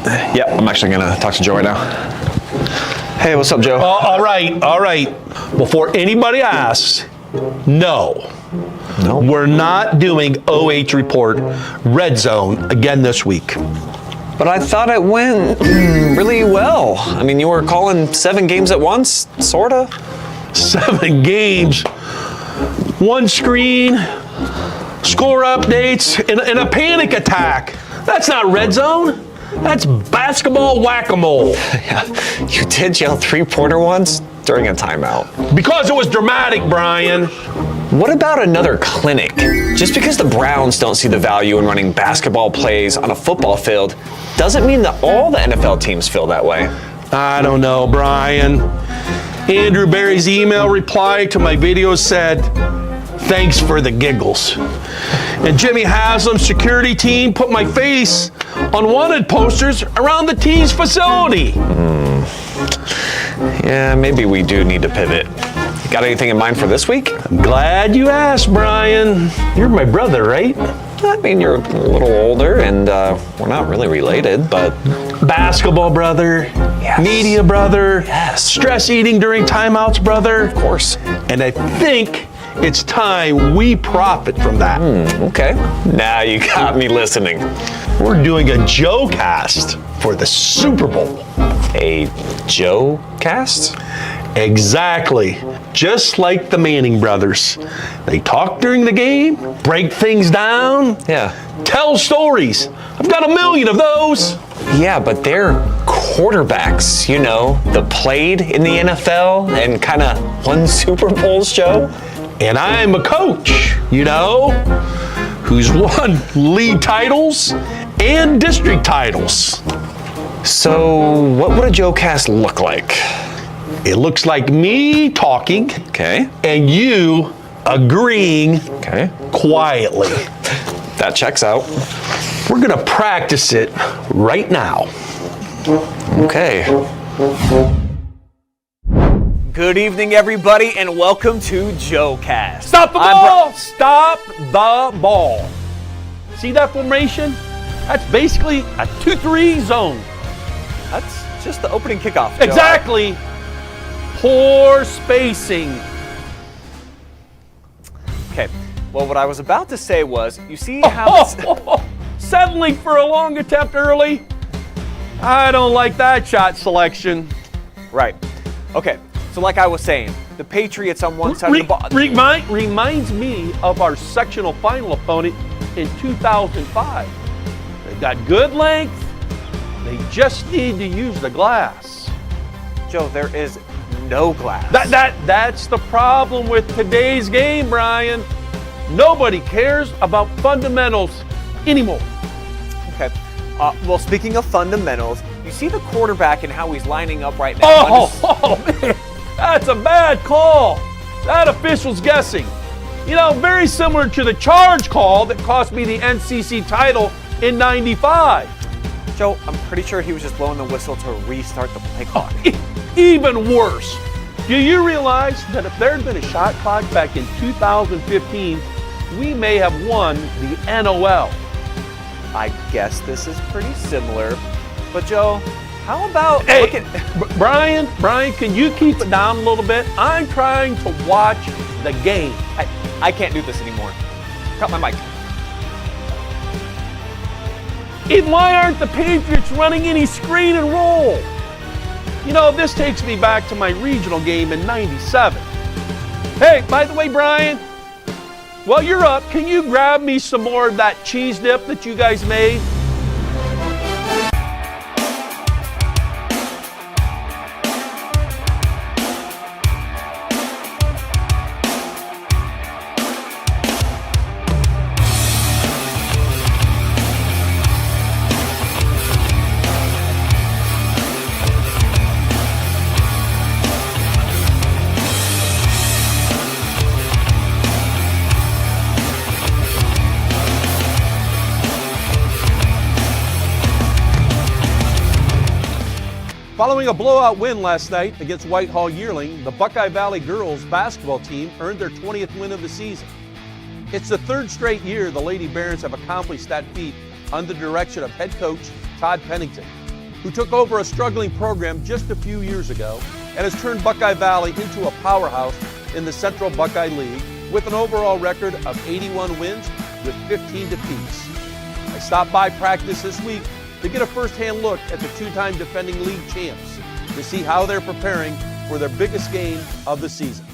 Yep, I'm actually going to talk to Joe right now. Hey, what's up, Joe? All right. Before anybody asks, no. We're not doing OH Report Red Zone again this week. But I thought it went really well. I mean, you were calling 7 games at once, sorta. 7 games, 1 screen, score updates, and a panic attack. That's not Red Zone. That's basketball whack-a-mole. Yeah, you did yell 3-pointer once during a timeout. Because it was dramatic, Brian. What about another clinic? Just because the Browns don't see the value in running basketball plays on a football field doesn't mean that all the NFL teams feel that way. I don't know, Brian. Andrew Barry's email reply to my video said, "Thanks for the giggles." And Jimmy Haslam's security team put my face on wanted posters around the team's facility. Yeah, maybe we do need to pivot. You got anything in mind for this week? I'm glad you asked, Brian. You're my brother, right? I mean, you're a little older, and we're not really related, but... Basketball brother, yes. Media brother, yes. Stress eating during timeouts brother. Of course. And I think it's time we profit from that. Okay. Now you got me listening. We're doing a Joe cast for the Super Bowl. A Joe cast? Exactly. Just like the Manning brothers. They talk during the game, break things down, tell stories. I've got a million of those. Yeah, but they're quarterbacks, you know, that played in the NFL and kind of won Super Bowls, Joe. And I'm a coach, you know, who's won league titles and district titles. So what would a Joe cast look like? It looks like me talking. Okay. And you agreeing quietly. That checks out. We're going to practice it right now. Okay. Good evening, everybody, and welcome to JoeCast. Stop the ball! Stop the ball. See that formation? That's basically a 2-3 zone. That's just the opening kickoff, Joe. Exactly. Poor spacing. Okay, well, what I was about to say was, you see how... Settling for a long attempt early? I don't like that shot selection. Right. Okay, so like I was saying, the Patriots on one side of the ball... Reminds me of our sectional final opponent in 2005. They've got good length. They just need to use the glass. Joe, there is no glass. That's the problem with today's game, Brian. Nobody cares about fundamentals anymore. Okay. Well, speaking of fundamentals, you see the quarterback and how he's lining up right now. Man, that's a bad call. That official's guessing. You know, very similar to the charge call that cost me the NCC title in '95. Joe, I'm pretty sure he was just blowing the whistle to restart the play clock. Even worse. Do you realize that if there had been a shot clock back in 2015, we may have won the NOL? I guess this is pretty similar. But Joe, how about Brian, can you keep it down a little bit? I'm trying to watch the game. I can't do this anymore. Cut my mic. And why aren't the Patriots running any screen and roll? You know, this takes me back to my regional game in '97. Hey, by the way, Brian, while you're up, can you grab me some more of that cheese dip that you guys made? Following a blowout win last night against Whitehall Yearling, the Buckeye Valley girls basketball team earned their 20th win of the season. It's the third straight year the Lady Barons have accomplished that feat under the direction of head coach Todd Pennigton. who took over a struggling program just a few years ago and has turned Buckeye Valley into a powerhouse in the Central Buckeye League with an overall record of 81 wins with 15 defeats. I stopped by practice this week to get a first-hand look at the two-time defending league champs to see how they're preparing for their biggest game of the season.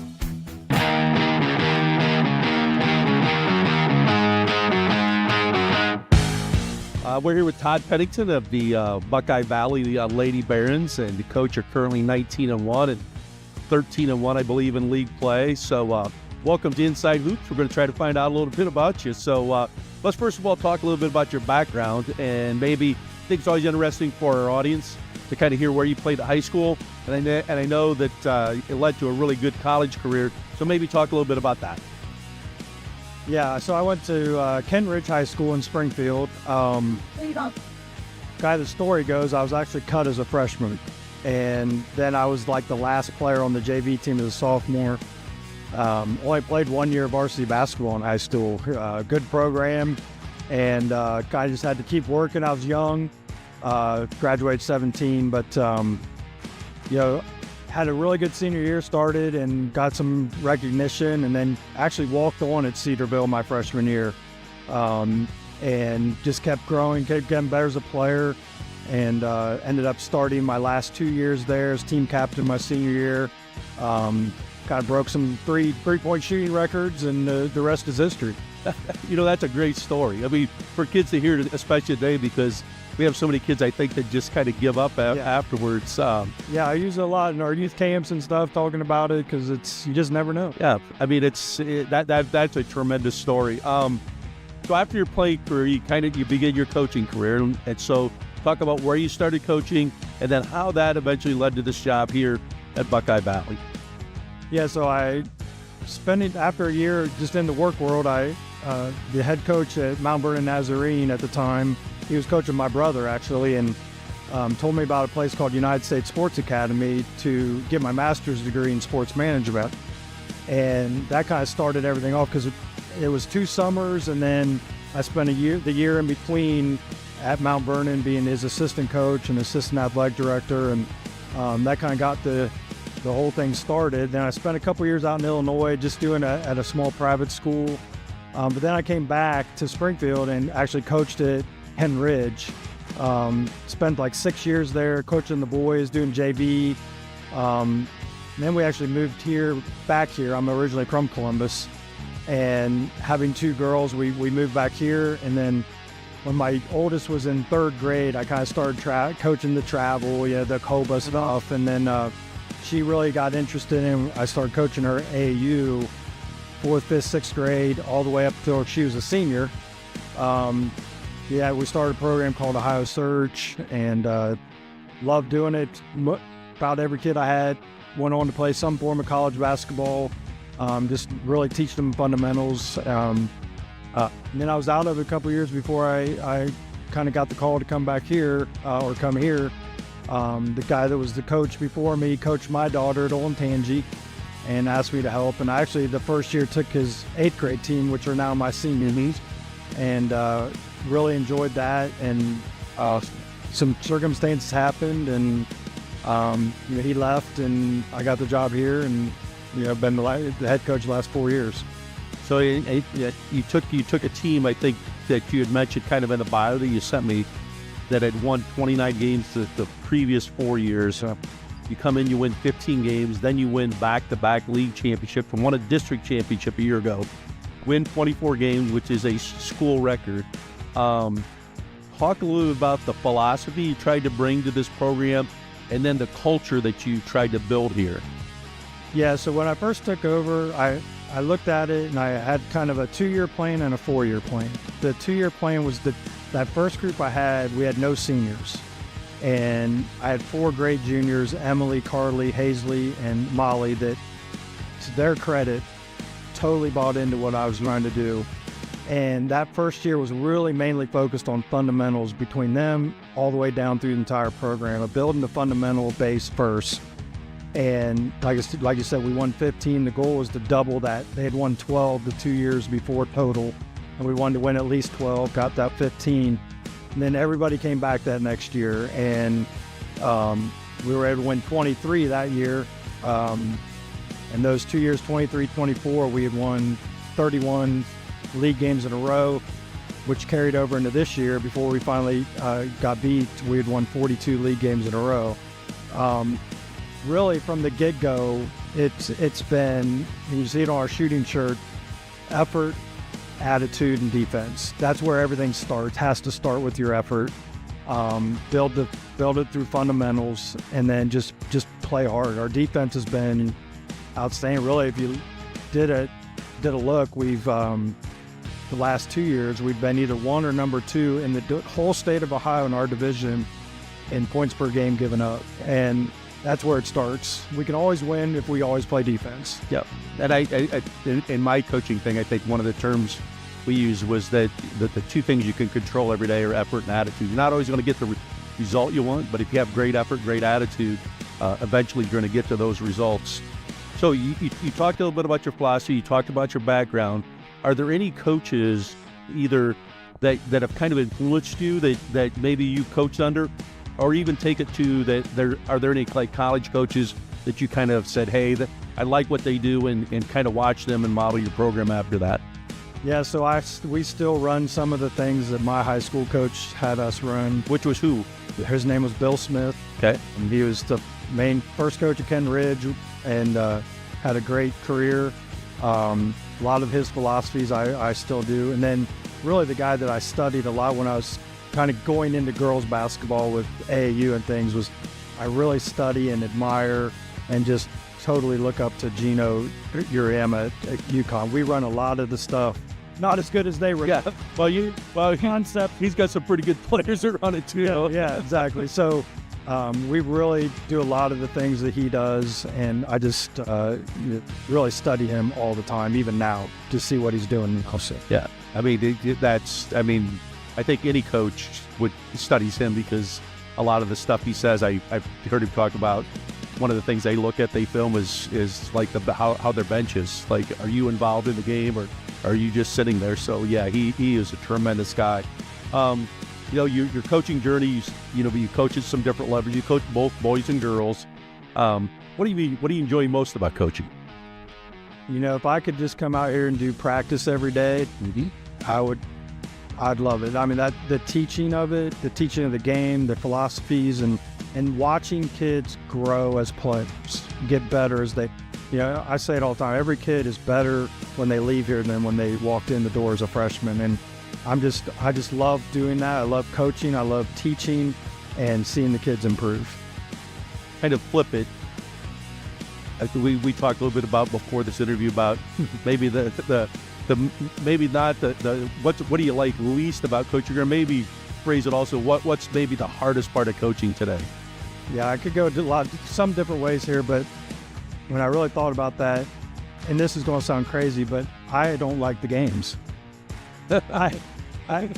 We're here with Todd Pennigton of the Buckeye Valley Lady Barons, and the coach are currently 19-1 and 13-1, I believe, in league play. So welcome to Inside Hoops. We're going to try to find out a little bit about you. So let's first of all talk a little bit about your background, and maybe I think it's always interesting for our audience to kind of hear where you played at high school. And I know that it led to a really good college career. So maybe talk a little bit about that. Yeah, so I went to Kent Ridge High School in Springfield. Kind of the story goes, I was actually cut as a freshman. And then I was like the last player on the JV team as a sophomore. Only played 1 year of varsity basketball in high school. Good program, and kind of just had to keep working. I was young, graduated 17, but had a really good senior year, started and got some recognition, and then actually walked on at Cedarville my freshman year, and just kept growing, kept getting better as a player, and ended up starting my last 2 years there as team captain my senior year. Kind of broke some three-point shooting records, and the rest is history. That's a great story. I mean, for kids to hear it, especially today, because we have so many kids, I think, that just kind of give up afterwards. Yeah, I use it a lot in our youth camps and stuff, talking about it, because you just never know. Yeah, I mean, that's a tremendous story. So after your playing career, you begin your coaching career, and so talk about where you started coaching, and then how that eventually led to this job here at Buckeye Valley. Yeah, so I spent after a year just in the work world. The head coach at Mount Vernon Nazarene at the time, he was coaching my brother actually, and told me about a place called United States Sports Academy to get my master's degree in sports management. And that kind of started everything off, because it was 2 summers, and then I spent the year in between at Mount Vernon being his assistant coach and assistant athletic director, and that kind of got the whole thing started. Then I spent a couple years out in Illinois just doing at a small private school. But then I came back to Springfield and actually coached at Kent Ridge. Spent like 6 years there coaching the boys, doing JV. Then we actually moved back here. I'm originally from Columbus. And having 2 girls, we moved back here. And then when my oldest was in 3rd grade, I kind of started coaching the travel, the COBA stuff. And then she really got interested in it. I started coaching her AAU, 4th, 5th, 6th grade, all the way up till she was a senior. We started a program called Ohio Surge, and loved doing it. About every kid I had went on to play some form of college basketball, just really teach them fundamentals. And then I was out of it a couple years before I kind of got the call to come back here, or come here. The guy that was the coach before me coached my daughter at Olentangy and asked me to help. And I actually, the first year, took his 8th grade team, which are now my seniors, and really enjoyed that. And some circumstances happened, and he left, and I got the job here, and been the head coach the last 4 years. So you took a team, I think, that you had mentioned kind of in the bio that you sent me, that had won 29 games the previous 4 years. You come in, you win 15 games, then you win back-to-back league championship, and won a district championship a year ago. Win 24 games, which is a school record. Talk a little bit about the philosophy you tried to bring to this program, and then the culture that you tried to build here. Yeah, so when I first took over, I looked at it, and I had kind of a 2-year plan and a 4-year plan. The 2-year plan was that first group I had, we had no seniors. And I had 4 great juniors, Emily, Carly, Hazley, and Molly, that, to their credit, totally bought into what I was trying to do. And that first year was really mainly focused on fundamentals between them all the way down through the entire program, of building the fundamental base first. And like you said, we won 15. The goal was to double that. They had won 12 the 2 years before total, and we wanted to win at least 12, got that 15. And then everybody came back that next year, and we were able to win 23 that year. And those 2 years, 23, 24, we had won 31 league games in a row, which carried over into this year. Before we finally got beat, we had won 42 league games in a row. Really, from the get-go, it's been, and you see it on our shooting shirt, effort, attitude, and defense. That's where everything starts. Has to start with your effort. Build it through fundamentals, and then just play hard. Our defense has been outstanding. Really, if you did a look, we've the last 2 years we've been either 1 or number 2 in the whole state of Ohio in our division in points per game given up, and that's where it starts. We can always win if we always play defense. Yeah, and I in my coaching thing, I think one of the terms we used was that the two things you can control every day are effort and attitude. You're not always going to get the result you want, but if you have great effort, great attitude, eventually you're going to get to those results. So you talked a little bit about your philosophy, you talked about your background. Are there any coaches either that have kind of influenced you that maybe you coached under, or even take it to that are there any like college coaches that you kind of said, hey, I like what they do, and kind of watch them and model your program after that? Yeah, so we still run some of the things that my high school coach had us run. Which was who? His name was Bill Smith. Okay. And he was the main first coach at Ken Ridge, and had a great career. A lot of his philosophies I still do. And then really the guy that I studied a lot when I was kind of going into girls basketball with AAU and things was I really study and admire and just totally look up to Gino Uriam at UConn. We run a lot of the stuff. Not as good as they were. Yeah. Well, concept. He's got some pretty good players that run it too. Yeah, exactly. So we really do a lot of the things that he does, and I just really study him all the time, even now, to see what he's doing. Also. Yeah. I mean, I think any coach would studies him because a lot of the stuff he says, I've heard him talk about. One of the things they look at, they film is like how their bench is. Like, are you involved in the game, or are you just sitting there? So yeah, he is a tremendous guy. Your coaching journey, you coach at some different levels. You coach both boys and girls. What do you enjoy most about coaching? If I could just come out here and do practice every day, I'd love it. I mean, the teaching of it, the teaching of the game, the philosophies, and watching kids grow as players, get better as they, I say it all the time, every kid is better when they leave here than when they walked in the door as a freshman. And I just love doing that. I love coaching. I love teaching and seeing the kids improve. Kind of flip it. We talked a little bit about before this interview about maybe maybe not what do you like least about coaching, or maybe phrase it also, what's maybe the hardest part of coaching today? Yeah, I could go some different ways here, but when I really thought about that, and this is going to sound crazy, but I don't like the games. I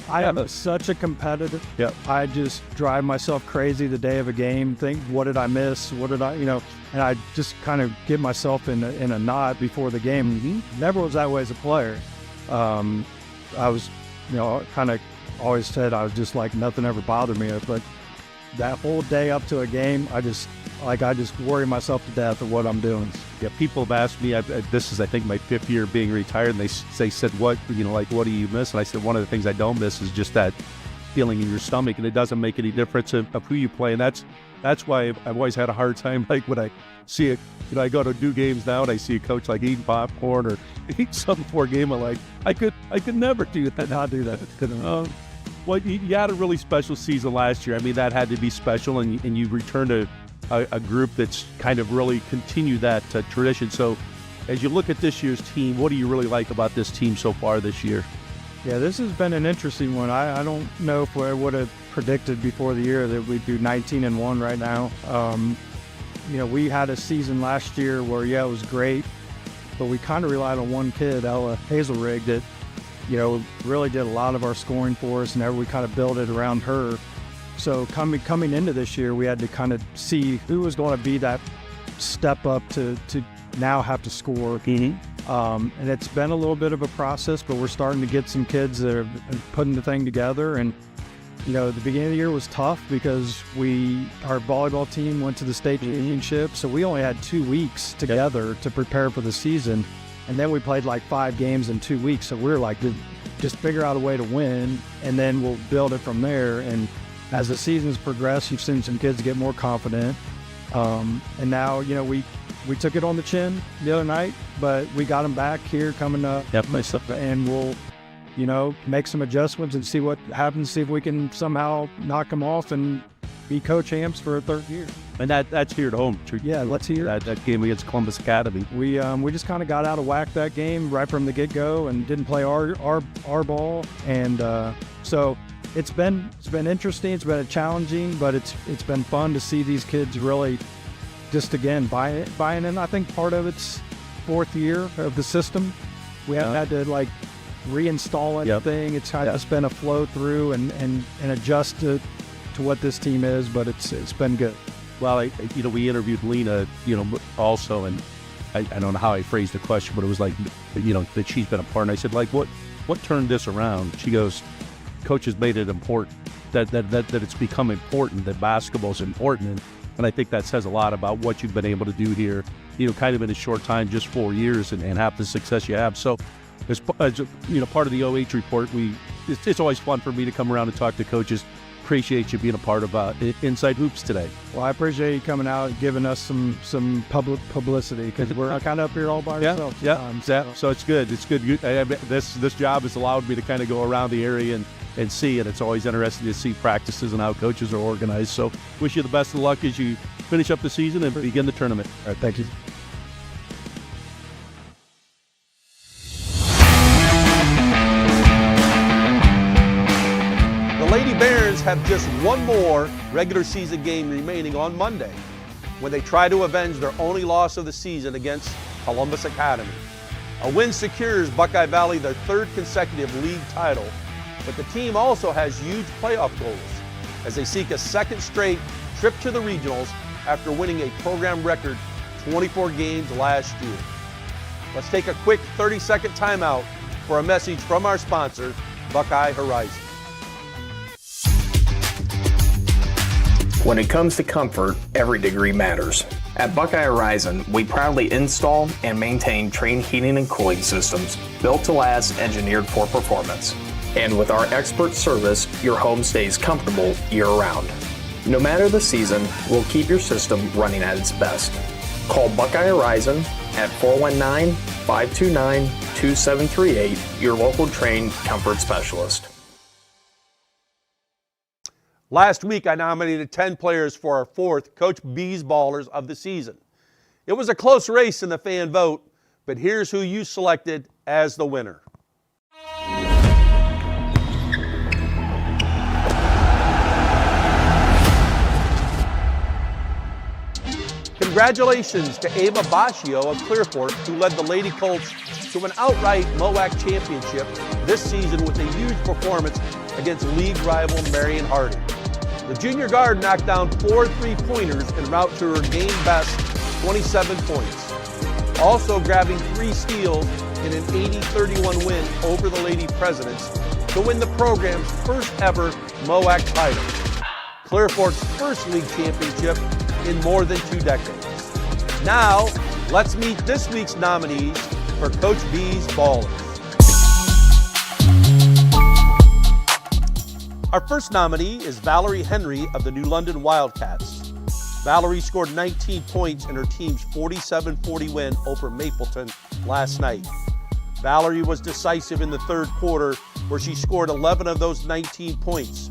am such a competitor. Yep. I just drive myself crazy the day of a game. Think, what did I miss? What did I, and I just kind of get myself in a knot before the game. Mm-hmm. Never was that way as a player. I was, kind of always said I was just like nothing ever bothered me. But that whole day up to a game, I just worry myself to death of what I'm doing. Yeah, people have asked me, this is I think my 5th year being retired, and they said, what do you miss? And I said, one of the things I don't miss is just that feeling in your stomach, and it doesn't make any difference of who you play. And that's why I've always had a hard time, like when I see it, I go to do games now and I see a coach like eating popcorn or eat something before a game. I'm like, I could never do that. Not do that. Well, you had a really special season last year. I mean, that had to be special, and you returned to a group that's kind of really continued that tradition. So as you look at this year's team, what do you really like about this team so far this year? Yeah, this has been an interesting one. I don't know if I would have predicted before the year that we'd do 19-1 right now. We had a season last year where, it was great, but we kind of relied on one kid, Ella Hazelrig, that, really did a lot of our scoring for us, and we kind of built it around her. So coming into this year, we had to kind of see who was going to be that step up to now have to score. Mm-hmm. And it's been a little bit of a process, but we're starting to get some kids that are putting the thing together. And the beginning of the year was tough because our volleyball team went to the state championship, so we only had 2 weeks together to prepare for the season. And then we played like 5 games in 2 weeks, so we were like, just figure out a way to win, and then we'll build it from there. And as the season's progressed, you've seen some kids get more confident. And now, we took it on the chin the other night, but we got them back here coming up. Yep. And we'll, make some adjustments and see what happens, see if we can somehow knock them off and be co-champs for a 3rd year. And that's here at home. Yeah, let's hear that game against Columbus Academy. We just kind of got out of whack that game right from the get-go and didn't play our ball, and so it's been interesting. It's been challenging, but it's been fun to see these kids really just again buying in. I think part of it's 4th year of the system. We haven't had to like reinstall anything. It's kind of been a flow through and adjust to what this team is, but it's been good. Well, we interviewed Lena, also, and I don't know how I phrased the question, but it was like, that she's been a part. And I said, like, what turned this around? She goes, Coach has made it important, that it's become important, that basketball's important. And I think that says a lot about what you've been able to do here, kind of in a short time, just 4 years, and have the success you have. So, as part of the OH report, it's always fun for me to come around and talk to coaches. Appreciate you being a part of Inside Hoops today. Well, I appreciate you coming out and giving us some public publicity, because we're kind of up here all by ourselves. So it's good. It's good. This job has allowed me to kind of go around the area and see, and it's always interesting to see practices and how coaches are organized. So wish you the best of luck as you finish up the season and begin the tournament. All right, thank you. Bears have just one more regular season game remaining on Monday when they try to avenge their only loss of the season against Columbus Academy. A win secures Buckeye Valley their 3rd consecutive league title, but the team also has huge playoff goals as they seek a 2nd straight trip to the regionals after winning a program record 24 games last year. Let's take a quick 30-second timeout for a message from our sponsor, Buckeye Horizon. When it comes to comfort, every degree matters. At Buckeye Horizon, we proudly install and maintain Trane heating and cooling systems built to last, engineered for performance. And with our expert service, your home stays comfortable year-round. No matter the season, we'll keep your system running at its best. Call Buckeye Horizon at 419-529-2738, your local Trane comfort specialist. Last week, I nominated 10 players for our 4th Coach B's Ballers of the season. It was a close race in the fan vote, but here's who you selected as the winner. Congratulations to Ava Bascio of Clearfork, who led the Lady Colts to an outright MOAC championship this season with a huge performance against league rival Marion Harding. The junior guard knocked down 4 3-pointers en route to her game best 27 points. Also grabbing 3 steals in an 80-31 win over the Lady Presidents to win the program's first ever MOAC title. Clearfork's first league championship in more than 2 decades. Now, let's meet this week's nominees for Coach B's Ballers. Our first nominee is Valerie Henry of the New London Wildcats. Valerie scored 19 points in her team's 47-40 win over Mapleton last night. Valerie was decisive in the 3rd quarter, where she scored 11 of those 19 points.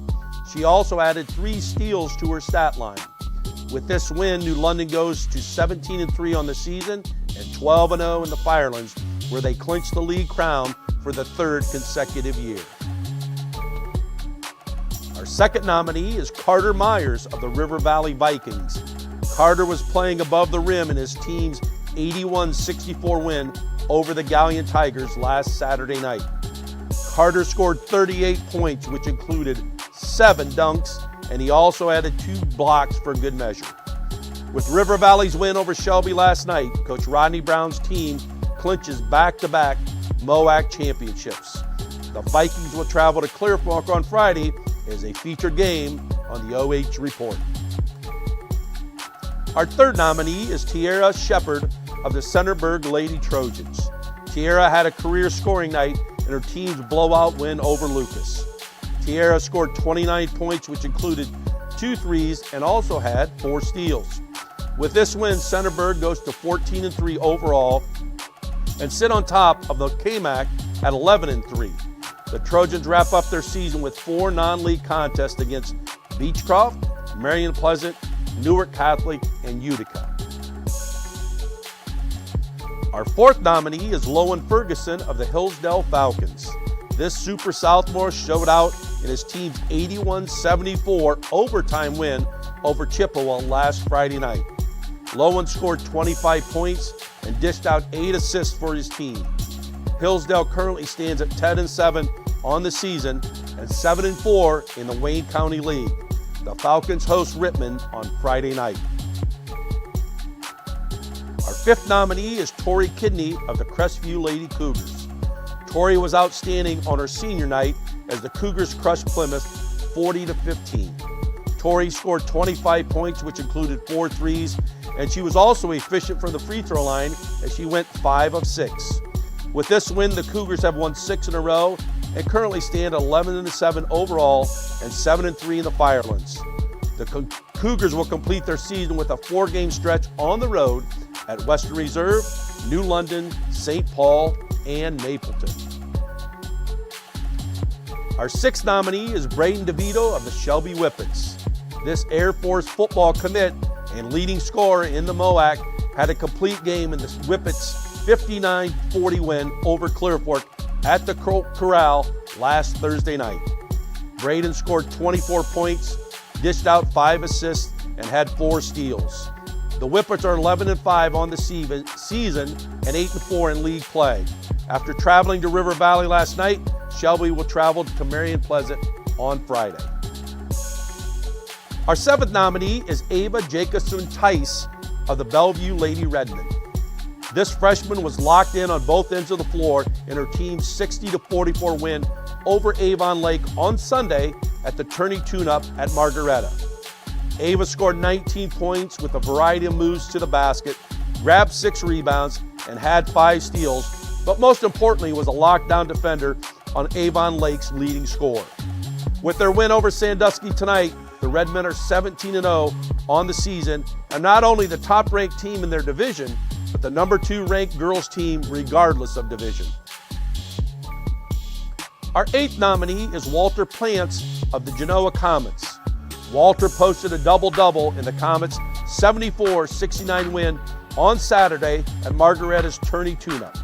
She also added 3 steals to her stat line. With this win, New London goes to 17-3 on the season and 12-0 in the Firelands, where they clinch the league crown for the 3rd consecutive year. Our second nominee is Carter Myers of the River Valley Vikings. Carter was playing above the rim in his team's 81-64 win over the Galleon Tigers last Saturday night. Carter scored 38 points, which included 7 dunks, and he also added 2 blocks for good measure. With River Valley's win over Shelby last night, Coach Rodney Brown's team clinches back-to-back MOAC championships. The Vikings will travel to Clearfork on Friday is a featured game on the OH Report. Our third nominee is Tiara Shepard of the Centerburg Lady Trojans. Tiara had a career scoring night in her team's blowout win over Lucas. Tiara scored 29 points, which included 2 threes and also had 4 steals. With this win, Centerburg goes to 14-3 overall and sit on top of the KMAC at 11-3. The Trojans wrap up their season with 4 non-league contests against Beechcroft, Marion Pleasant, Newark Catholic, and Utica. Our fourth nominee is Lowen Ferguson of the Hillsdale Falcons. This super sophomore showed out in his team's 81-74 overtime win over Chippewa last Friday night. Lowen scored 25 points and dished out 8 assists for his team. Hillsdale currently stands at 10-7 on the season and 7-4 in the Wayne County League. The Falcons host Rittman on Friday night. Our fifth nominee is Tori Kidney of the Crestview Lady Cougars. Tori was outstanding on her senior night as the Cougars crushed Plymouth 40-15. Tori scored 25 points, which included 4 threes, and she was also efficient from the free throw line as she went 5 of 6. With this win, the Cougars have won 6 in a row and currently stand 11-7 overall and 7-3 in the Firelands. The Cougars will complete their season with a 4-game stretch on the road at Western Reserve, New London, St. Paul, and Mapleton. Our sixth nominee is Braden DeVito of the Shelby Whippets. This Air Force football commit and leading scorer in the MOAC had a complete game in the Whippets' 59-40 win over Clear Fork at the Corral last Thursday night. Braden scored 24 points, dished out 5 assists, and had 4 steals. The Whippets are 11-5 on the season and 8-4 in league play. After traveling to River Valley last night, Shelby will travel to Marion Pleasant on Friday. Our seventh nominee is Ava Jacobson-Tice of the Bellevue Lady Redmen. This freshman was locked in on both ends of the floor in her team's 60-44 win over Avon Lake on Sunday at the tourney tune-up at Margaretta. Ava scored 19 points with a variety of moves to the basket, grabbed 6 rebounds, and had 5 steals, but most importantly was a lockdown defender on Avon Lake's leading scorer. With their win over Sandusky tonight, the Redmen are 17-0 on the season and not only the top-ranked team in their division, but the number 2 ranked girls team regardless of division. Our 8th nominee is Walter Plants of the Genoa Comets. Walter posted a double-double in the Comets' 74-69 win on Saturday at Margaretta's tourney tune-up.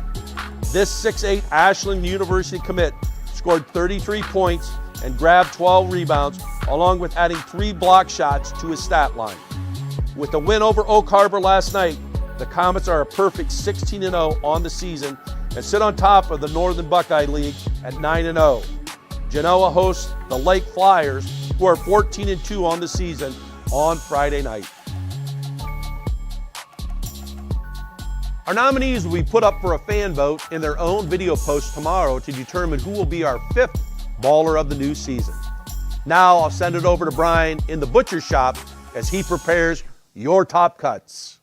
This 6'8 Ashland University commit scored 33 points and grabbed 12 rebounds, along with adding 3 block shots to his stat line. With the win over Oak Harbor last night, the Comets are a perfect 16-0 on the season and sit on top of the Northern Buckeye League at 9-0. Genoa hosts the Lake Flyers, who are 14-2 on the season, on Friday night. Our nominees will be put up for a fan vote in their own video post tomorrow to determine who will be our 5th baller of the new season. Now I'll send it over to Brian in the butcher shop as he prepares your top cuts.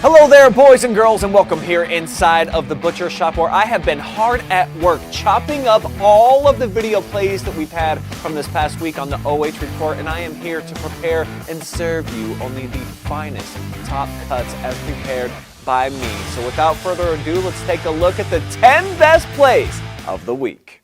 Hello there, boys and girls, and welcome here inside of the Butcher Shop, where I have been hard at work chopping up all of the video plays that we've had from this past week on the OH Report, and I am here to prepare and serve you only the finest top cuts as prepared by me. So without further ado, let's take a look at the 10 best plays of the week.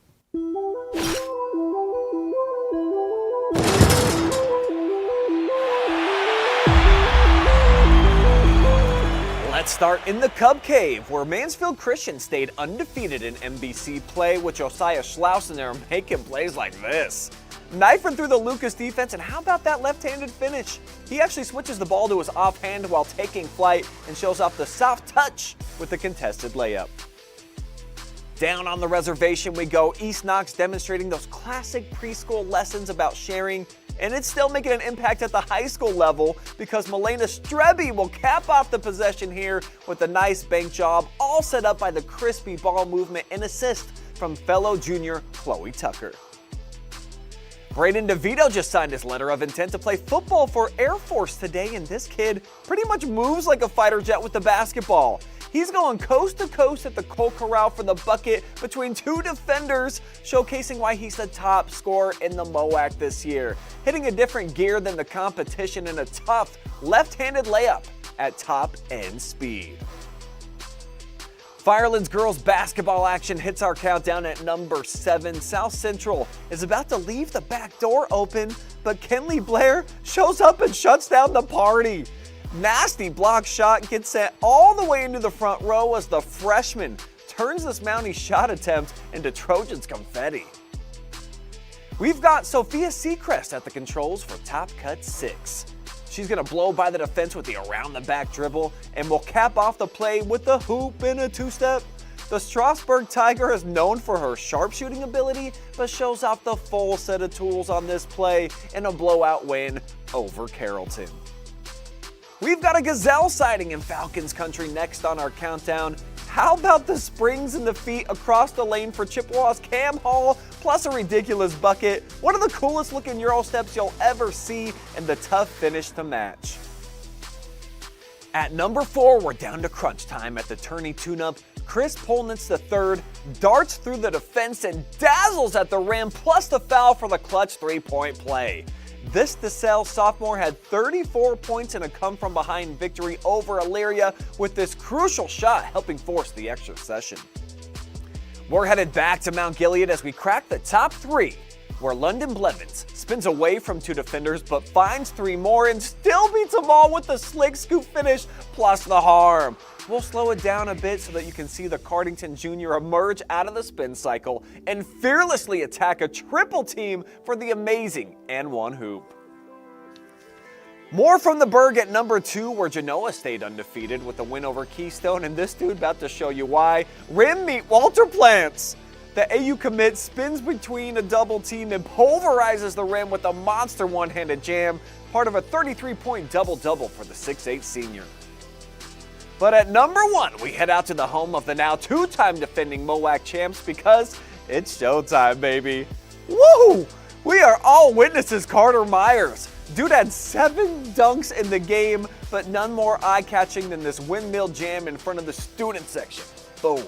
Let's start in the Cub Cave, where Mansfield Christian stayed undefeated in MBC play with Josiah Schlausen there making plays like this. Knifing through the Lucas defense, and how about that left-handed finish? He actually switches the ball to his offhand while taking flight and shows off the soft touch with the contested layup. Down on the reservation we go. East Knox demonstrating those classic preschool lessons about sharing, and it's still making an impact at the high school level because Milena Strebe will cap off the possession here with a nice bank job, all set up by the crispy ball movement and assist from fellow junior Chloe Tucker. Braden DeVito just signed his letter of intent to play football for Air Force today, and this kid pretty much moves like a fighter jet with the basketball. He's going coast to coast at the Colt Corral for the bucket between two defenders, showcasing why he's the top scorer in the MOAC this year, hitting a different gear than the competition in a tough left-handed layup at top end speed. Firelands girls basketball action hits our countdown at number 7. South Central is about to leave the back door open, but Kenley Blair shows up and shuts down the party. Nasty block shot gets sent all the way into the front row as the freshman turns this Mountie shot attempt into Trojans confetti. We've got Sophia Seacrest at the controls for Top Cut 6. She's going to blow by the defense with the around-the-back dribble and will cap off the play with the hoop in a two-step. The Strasburg Tiger is known for her sharpshooting ability, but shows off the full set of tools on this play in a blowout win over Carrollton. We've got a gazelle sighting in Falcons country next on our countdown. How about the springs in the feet across the lane for Chippewa's Cam Hall, plus a ridiculous bucket? One of the coolest looking Euro steps you'll ever see, and the tough finish to match. At number 4, we're down to crunch time at the tourney tune-up. Chris Polnitz III darts through the defense and dazzles at the rim, plus the foul for the clutch three-point play. This DeSalle sophomore had 34 points in a come-from-behind victory over Elyria, with this crucial shot helping force the extra session. We're headed back to Mount Gilead as we crack the top 3, where London Blevins spins away from 2 defenders but finds 3 more and still beats them all with the slick scoop finish plus the harm. We'll slow it down a bit so that you can see the Cardington Jr. emerge out of the spin cycle and fearlessly attack a triple team for the amazing and 1 hoop. More from the Berg at number 2, where Genoa stayed undefeated with a win over Keystone, and this dude about to show you why. Rim meet Walter Plants. The AU commit spins between a double team and pulverizes the rim with a monster one-handed jam, part of a 33-point double-double for the 6'8 senior. But at number 1, we head out to the home of the now 2-time defending MOAC champs because it's showtime, baby. Woo! We are all witnesses Carter Myers. Dude had 7 dunks in the game, but none more eye-catching than this windmill jam in front of the student section. Boom.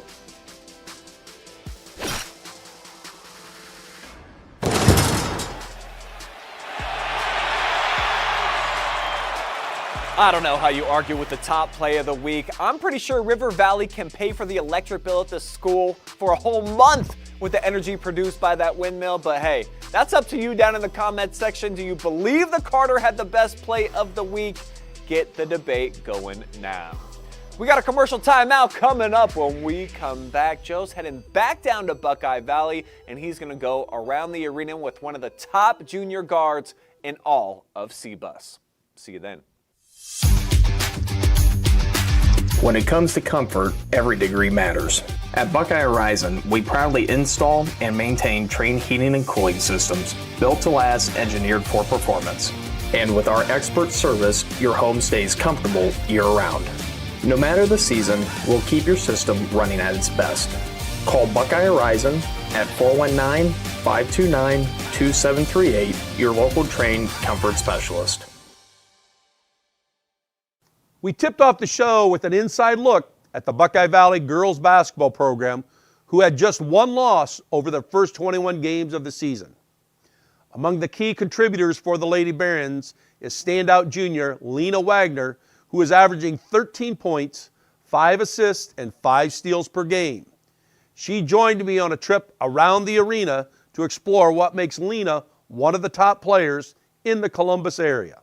I don't know how you argue with the top play of the week. I'm pretty sure River Valley can pay for the electric bill at the school for a whole month with the energy produced by that windmill, but hey, that's up to you down in the comment section. Do you believe the Carter had the best play of the week? Get the debate going now. We got a commercial timeout coming up. When we come back, Joe's heading back down to Buckeye Valley, and he's going to go around the arena with one of the top junior guards in all of C-Bus. See you then. When it comes to comfort, every degree matters. At Buckeye Horizon, we proudly install and maintain Trane heating and cooling systems built to last, engineered for performance. And with our expert service, your home stays comfortable year-round. No matter the season, we'll keep your system running at its best. Call Buckeye Horizon at 419-529-2738, your local Trane comfort specialist. We tipped off the show with an inside look at the Buckeye Valley girls basketball program, who had just 1 loss over the first 21 games of the season. Among the key contributors for the Lady Barons is standout junior Avelina Wagner, who is averaging 13 points, 5 assists, and 5 steals per game. She joined me on a trip around the arena to explore what makes Lena one of the top players in the Columbus area.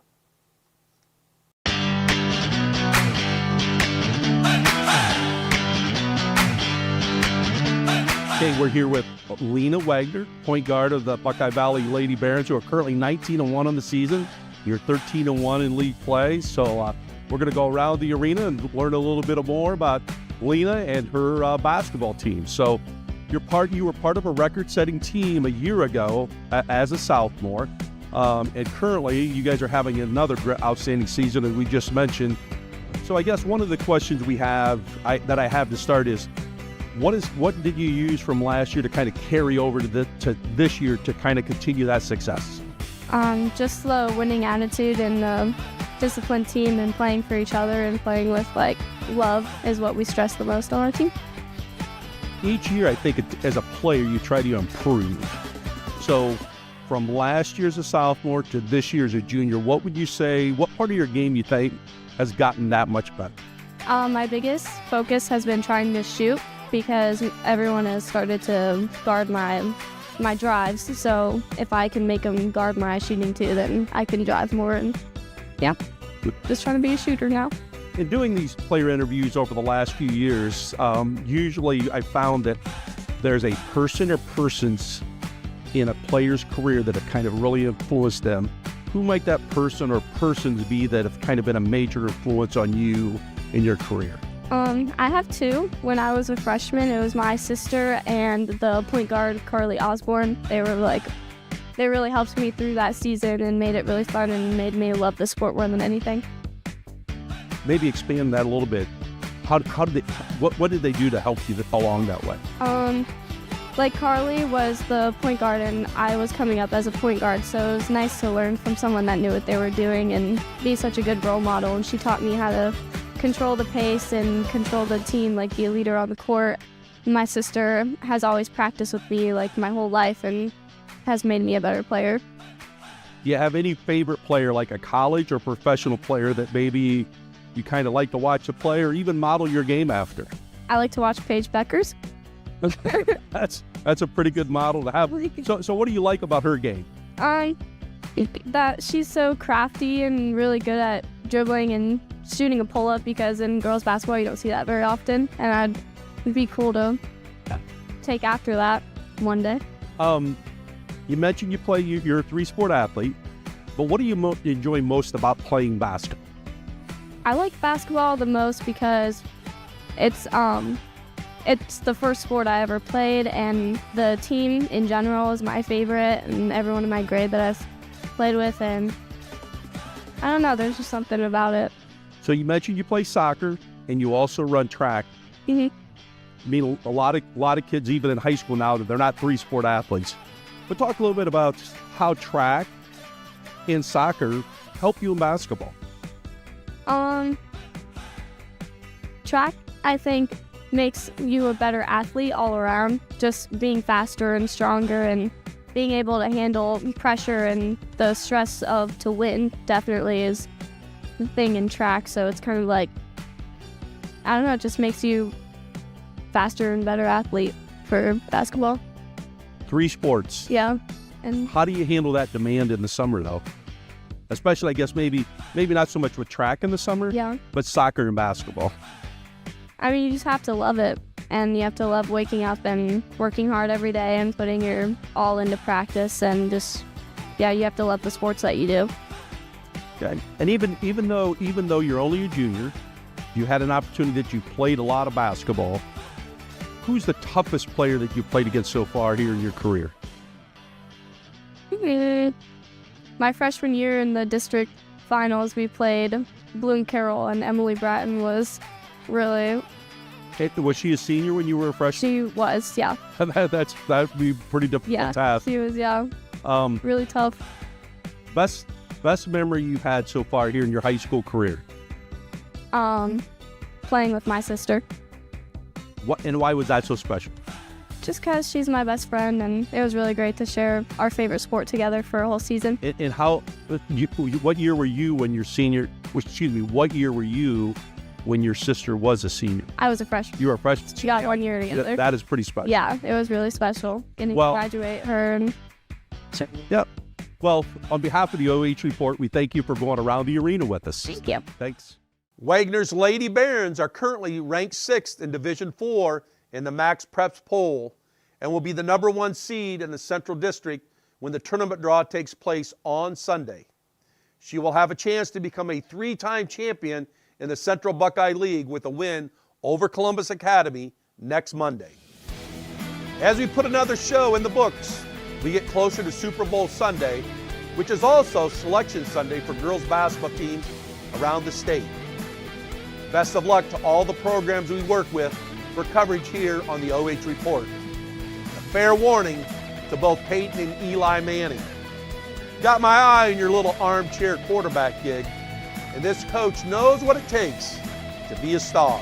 Okay, we're here with Avelina Wagner, point guard of the Buckeye Valley Lady Barons, who are currently 19-1 on the season. You're 13-1 in league play, so we're going to go around the arena and learn a little bit more about Lena and her basketball team. So you were part of a record-setting team a year ago as a sophomore, and currently you guys are having another outstanding season, as we just mentioned. So I guess one of the questions we have that I have to start is, What did you use from last year to kind of carry over to this year to kind of continue that success? Just the winning attitude and the disciplined team and playing for each other and playing with love is what we stress the most on our team. Each year, I think as a player, you try to improve. So from last year as a sophomore to this year as a junior, what would you say, what part of your game you think has gotten that much better? My biggest focus has been trying to shoot because everyone has started to guard my drives. So if I can make them guard my shooting too, then I can drive more. And yeah, just trying to be a shooter now. In doing these player interviews over the last few years, usually I found that there's a person or persons in a player's career that have kind of really influenced them. Who might that person or persons be that have kind of been a major influence on you in your career? I have two. When I was a freshman, it was my sister and the point guard, Carly Osborne. They really helped me through that season and made it really fun and made me love the sport more than anything. Maybe expand that a little bit. What did they do to help you along that way? Carly was the point guard and I was coming up as a point guard, so it was nice to learn from someone that knew what they were doing and be such a good role model. And she taught me how to control the pace and control the team, be a leader on the court. My sister has always practiced with me my whole life and has made me a better player. Do you have any favorite player, like a college or professional player that maybe you kind of like to watch a play or even model your game after? I like to watch Paige Beckers. That's a pretty good model to have. So what do you like about her game? That she's so crafty and really good at dribbling and shooting a pull-up, because in girls basketball you don't see that very often, and it'd be cool to take after that one day. You mentioned you're a three-sport athlete, but what do you enjoy most about playing basketball? I like basketball the most because it's the first sport I ever played, and the team in general is my favorite, and everyone in my grade that I've played with, and I don't know, there's just something about it. So you mentioned you play soccer and you also run track. Mm-hmm. I mean, a lot of kids, even in high school now, they're not three-sport athletes. But talk a little bit about how track and soccer help you in basketball. Track, I think, makes you a better athlete all around. Just being faster and stronger and being able to handle pressure and the stress to win definitely is the thing in track. So it's kind of I don't know, it just makes you faster and better athlete for basketball. Three sports. Yeah. And how do you handle that demand in the summer, though? Especially, I guess, maybe not so much with track in the summer, yeah, but soccer and basketball. I mean, you just have to love it, and you have to love waking up and working hard every day and putting your all into practice, and just, yeah, you have to love the sports that you do. Okay. And even though you're only a junior, you had an opportunity that you played a lot of basketball. Who's the toughest player that you've played against so far here in your career? My freshman year in the district finals, we played Bloom Carroll, and Emily Bratton was really... Was she a senior when you were a freshman? She was, yeah. That would be pretty difficult task. She was, yeah. Really tough. Best memory you've had so far here in your high school career? Playing with my sister. What and why was that so special? Just because she's my best friend, and it was really great to share our favorite sport together for a whole season. And what year were you when your senior? Excuse me. What year were you when your sister was a senior? I was a freshman. You were a freshman. She got 1 year together. That is pretty special. Yeah, it was really special getting to graduate her. And yep. Well, on behalf of the OH Report, we thank you for going around the arena with us. Thank you. Thanks. Wagner's Lady Barons are currently ranked 6th in Division IV in the Max Preps poll and will be the #1 seed in the Central District when the tournament draw takes place on Sunday. She will have a chance to become a 3-time champion in the Central Buckeye League with a win over Columbus Academy next Monday. As we put another show in the books, we get closer to Super Bowl Sunday, which is also Selection Sunday for girls basketball teams around the state. Best of luck to all the programs we work with for coverage here on the OH Report. A fair warning to both Peyton and Eli Manning. Got my eye on your little armchair quarterback gig, and this coach knows what it takes to be a star.